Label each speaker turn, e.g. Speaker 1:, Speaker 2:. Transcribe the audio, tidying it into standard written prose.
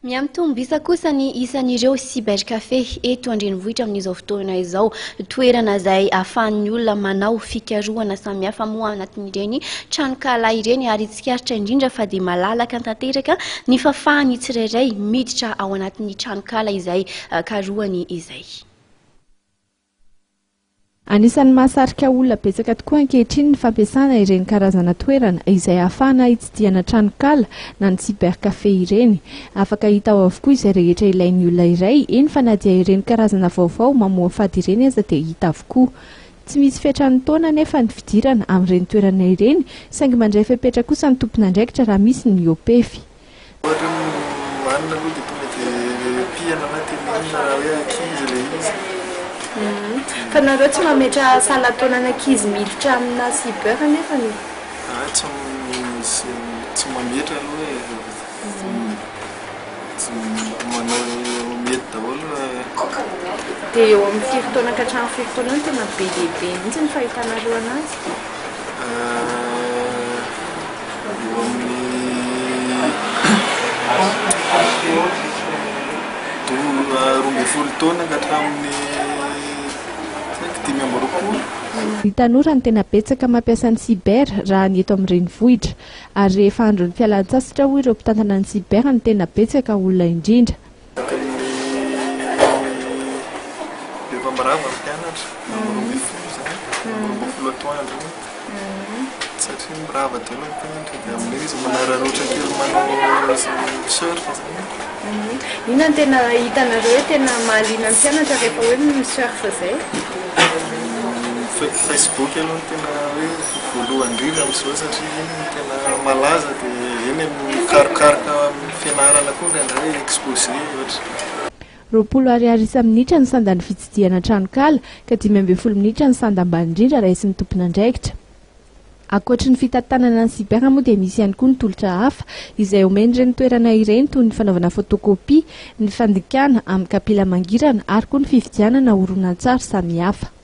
Speaker 1: Mitombo isa kosa ny isan'ireo cybercafé eto an-drenivohitra amin'izao fotoana izao, toerana izay ahafahan'ny olona manao fikarohana samihafa moa anatin'ireny tranokala ireny, ary tsikaritra indrindra fa dia malalaka tanteraka ny fahafahan'ny tsirairay miditra ao anatin'ny tranokala izay karohany izay.
Speaker 2: Anisan'ny mahasarika olona betsaka tokoa ankehitriny ny fampiasana ireny karazana toerana izay ahafahana hitsidiana tranokala na ny cybercafé ireny. Afaka hita ao avokoa izay rehetra ilain'ny olona iray, eny fa na dia ireny karazana vaovao mamoha fady ireny aza dia hita avokoa. Tsy misy fetrany taona nefa ny fidirana amin'ireny toerana ireny, saingy mandray fepetra kosa ny tompon'andraikitra raha misy ny miopefy.
Speaker 3: Fa nareo tsy mametra salan-taonan'ankizy miditra amina cyber nefa ny?
Speaker 4: Tsy mametra aloha tsy manao mety daholo.
Speaker 3: Dia eo amin'ny 5 taona ka hatramin'ny 7 taona tena be lehibe mihitsy ny fahitanareo anazy?
Speaker 4: Eo amin'ny 12 taona ka hatramin'ny 5 amby roapolo.
Speaker 2: Ny tanora ny tena betsaka mampiasa ny cyber raha ny eto amin'ny renivohitra, ary rehefa andron'ny fialan-tsasatra hoy ireo mpitantana ny cyber ny tena betsaka olona indrindra.
Speaker 4: Rehefa mirava ny mpianatra, amin'ny 12 atoandro, satria mirava tena ny mpianatra dia amin'ireny izy manararoatra kely manao surf izany.
Speaker 3: Inona no tena hitanareo hoe tena mahaliana ny mpianatra rehefa hoe misurf izay?
Speaker 4: Facebook aloha tena hoe voalohany indrindra amin'izao, satria iny tena malaza dia eny mikarokaroka fianarana koa indraindray exposé ohatra.
Speaker 2: 20 minitra ny sandan'ny fitsidiana tranokala ka 12 minitra ny sanda ambany indrindra raha isin'ny tompon'andraikitra. Ankoatra ny fitantanana ny cyber moa dia misy ihany koa ny tolotra hafa izay omen'ireny toerana ireny, toy ny fanaovana fotokopia, ny fandikana amin'ny kapila mangirana ary koa ny fividianana horonan-tsary samihafa.